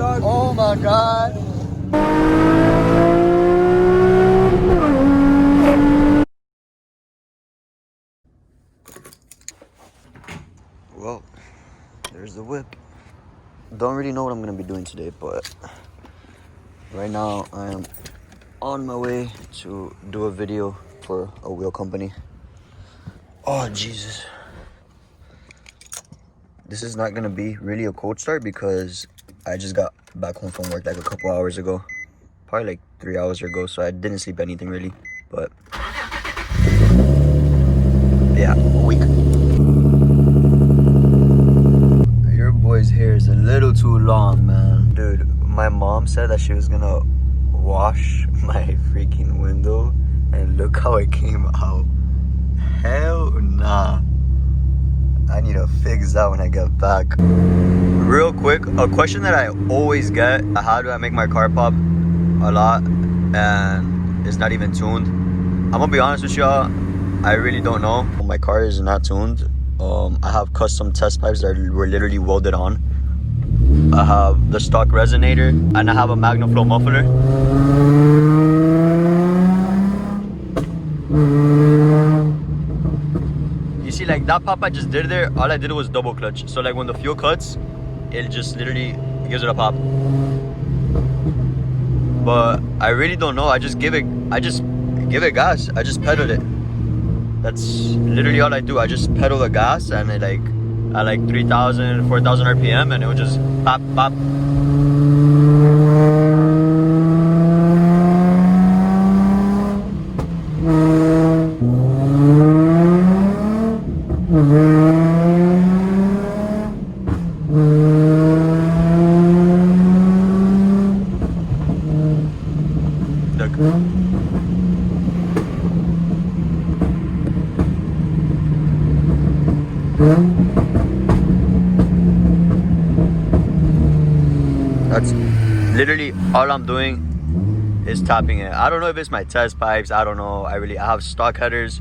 Oh my god. Well, there's the whip. Don't really know what I'm gonna be doing today, but right now I am on my way to do a video for a wheel company. Oh Jesus. This is not gonna be really a cold start because I just got back home from work like a couple hours ago. Probably like 3 hours ago, so I didn't sleep anything really. But yeah, a week. Your boy's hair is a little too long, man. Dude, my mom said that she was gonna wash my freaking window and look how it came out. Hell nah. I need to fix that when I get back. Real quick, a question that I always get: how do I make my car pop a lot and it's not even tuned? I'm gonna be honest with y'all, I really don't know. My car is not tuned. I have custom test pipes that were literally welded on. I have the stock resonator and I have a MagnaFlow muffler. You see, like that pop I just did there, all I did was double clutch. So like when the fuel cuts, it just literally gives it a pop. But I really don't know. I just give it gas. I just pedal it. That's literally all I do. I just pedal the gas and it like at like 3,000, 4,000 RPM and it will just pop, pop. That's literally all I'm doing is tapping it. I don't know if it's my test pipes. I don't know. I have stock headers,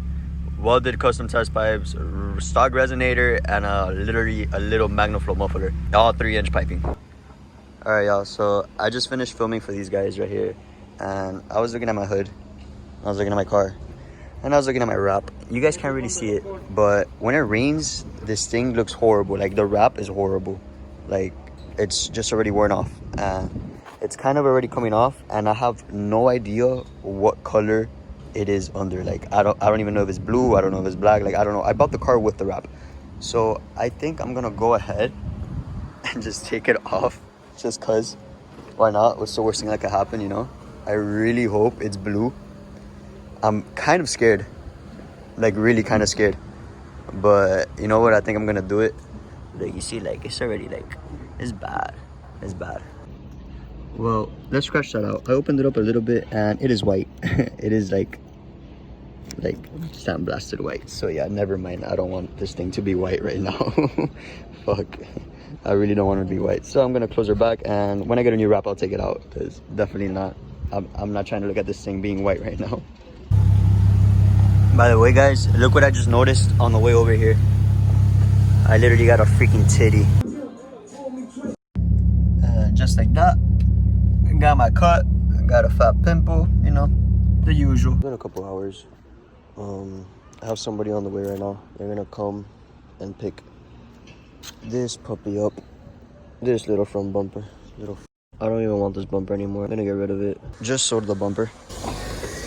welded custom test pipes, stock resonator, and literally a little MagnaFlow muffler. All 3-inch piping. All right, y'all. So I just finished filming for these guys right here, and I was looking at my hood, I was looking at my car, and I was looking at my wrap. You guys can't really see it, but when it rains, this thing looks horrible. Like the wrap is horrible. Like it's just already worn off. It's kind of already coming off, and I have no idea what color it is under. Like I don't even know if it's blue. I don't know if it's black. Like I don't know. I bought the car with the wrap, so I think I'm gonna go ahead and just take it off, just cause. Why not? What's the worst thing that could happen? You know. I really hope it's blue. I'm kind of scared, like really kind of scared, but you know what? I think I'm gonna do it. Like you see, like it's already like it's bad. It's bad. Well, let's scratch that out. I opened it up a little bit and it is white. It is like sandblasted white. So yeah, never mind. I don't want this thing to be white right now. Fuck. I really don't want it to be white. So I'm gonna close her back, and when I get a new wrap, I'll take it out, because definitely not. I'm not trying to look at this thing being white right now. By the way, guys, look what I just noticed on the way over here. I literally got a freaking titty. Just like that. Got my cut. Got a fat pimple, you know, the usual. In a couple hours, I have somebody on the way right now. They're gonna come and pick this puppy up. This little front bumper. I don't even want this bumper anymore. I'm gonna get rid of it. Just sold the bumper.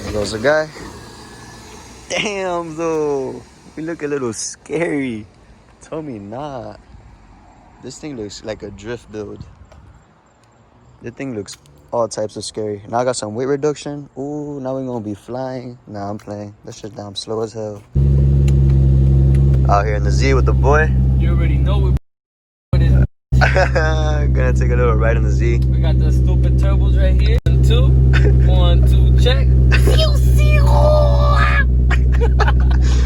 There goes a guy. Damn, though. We look a little scary. Tell me not. This thing looks like a drift build. This thing looks all types of scary. Now I got some weight reduction. Ooh, now we're gonna be flying. Nah, I'm playing. That's just damn slow as hell. Out here in the Z with the boy. You already know what it is. Gonna take a little ride in the Z. We got the stupid turbos right here. 1, 2. 1, 2, check.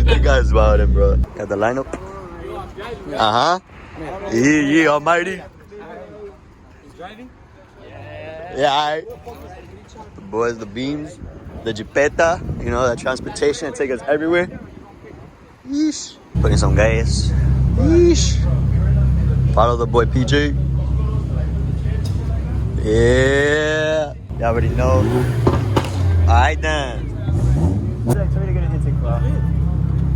That guy's wildin', bro. Got the lineup. Uh-huh. Yeah, almighty. He's driving? Yeah, alright. The boys, the beams, the Jeepeta, you know, the transportation take us everywhere. Yeesh. Putting some gas. Yeesh. Follow the boy PJ. Yeah. You already know. Alright then. Try to get an intake for.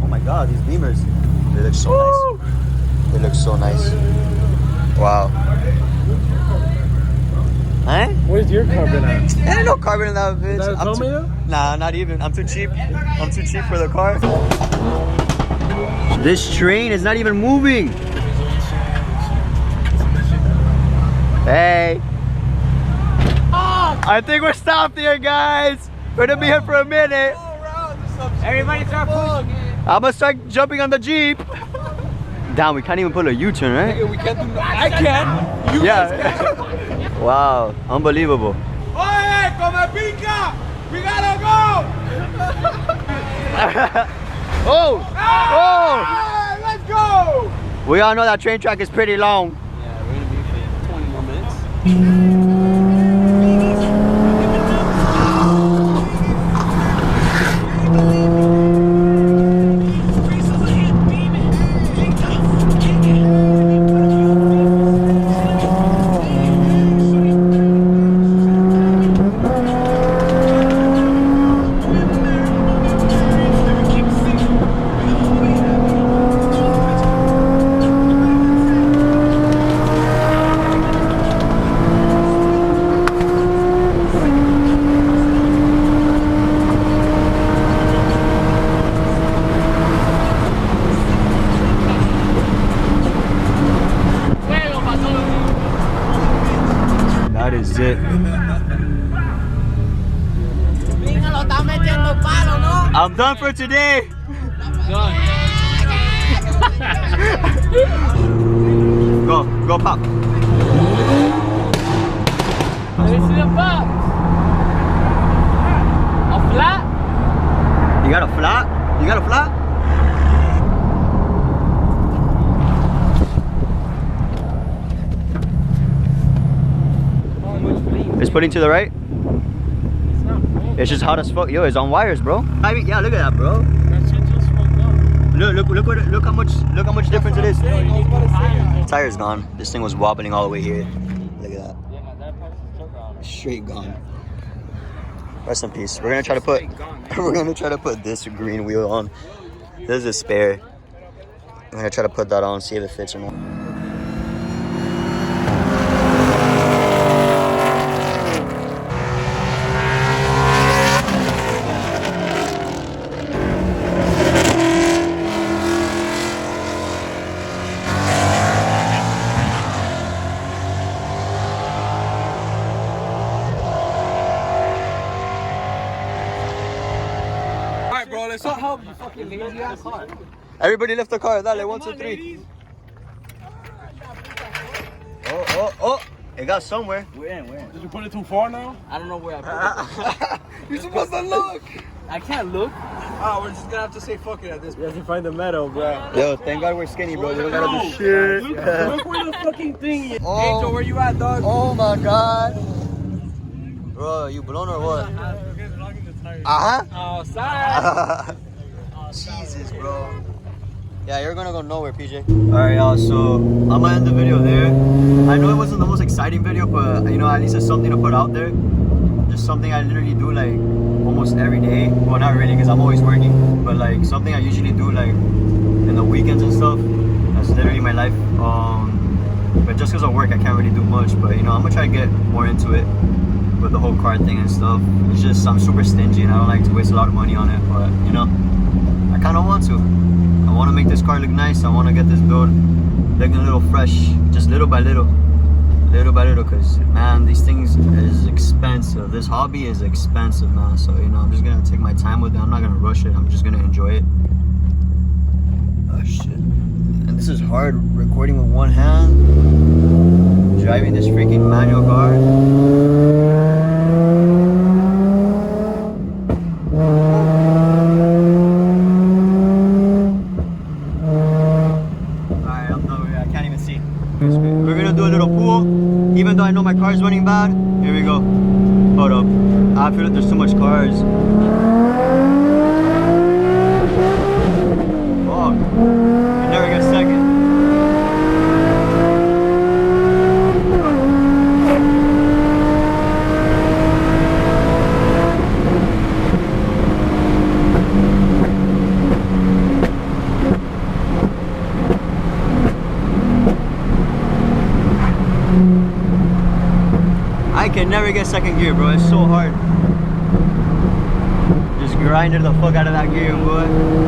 Oh my god, these Beamers. They look so nice. They look so nice. Wow. Huh? Where's your carbon at? Ain't no carbon in that bitch. Is that a Meet-Bmw? Nah, not even. I'm too cheap. I'm too cheap for the car. This train is not even moving. Hey. I think we're stopped here, guys. We're gonna be here for a minute. Everybody start pushing. I'm gonna start jumping on the Jeep. Damn, we can't even pull a U-turn, right? We can't do no. I can. You Yeah. Wow, unbelievable. Oye, come pica. We gotta go. Oh! Oh! Hey, let's go. We all know that train track is pretty long. Yeah, we're gonna be for 20 more minutes. That is it. I'm done for today. Go pop. Let me see the pop. A flat? You got a flat? You got a flat? It's putting to the right? It's not full. It's just hot as fuck. Yo, it's on wires, bro. I mean, yeah, look at that, bro. That shit just fucked up. Look how much difference it is. Tires. Tire's gone. This thing was wobbling all the way here. Look at that. Yeah, that part is still gone. Straight gone. Rest in peace. We're gonna try to put this green wheel on. This is a spare. I'm gonna try to put that on, see if it fits or not. Alright, bro, let's help you fucking lazy ass car. Everybody lift the car. Dale, 1, 2, 3. Oh. It got somewhere. Where? Did you put it too far now? I don't know where I put it. You're supposed to look. I can't look. Oh, we're just gonna have to say fuck it at this point. You have to find the metal, bro. Yo, thank God we're skinny, bro. We don't gotta do shit. Look where the fucking thing is. Oh. Angel, where you at, dog? Oh my God. Bro, you blown or what? Uh-huh. Oh, sorry. Jesus, bro. Yeah, you're gonna go nowhere, PJ. Alright, y'all, so I'm gonna end the video there. I know it wasn't the most exciting video, but you know, at least it's something to put out there. Just something I literally do like almost every day. Well, not really, because I'm always working, but like something I usually do like in the weekends and stuff. That's literally my life. But just because of work, I can't really do much. But you know, I'm gonna try to get more into it with the whole car thing and stuff. It's just I'm super stingy and I don't like to waste a lot of money on it. But you know, I kind of want to. I want to make this car look nice. I want to get this build looking a little fresh, just little by little, because man, these things is expensive. This hobby is expensive, man. So you know, I'm just gonna take my time with it. I'm not gonna rush it. I'm just gonna enjoy it. Oh shit! And this is hard recording with one hand, driving this freaking manual car. We're gonna do a little pool, even though I know my car is running bad. Here we go. Hold up. I feel like there's too much cars. Fuck. You never get second. can never get second gear, bro. It's so hard. Just grinded the fuck out of that gear, boy.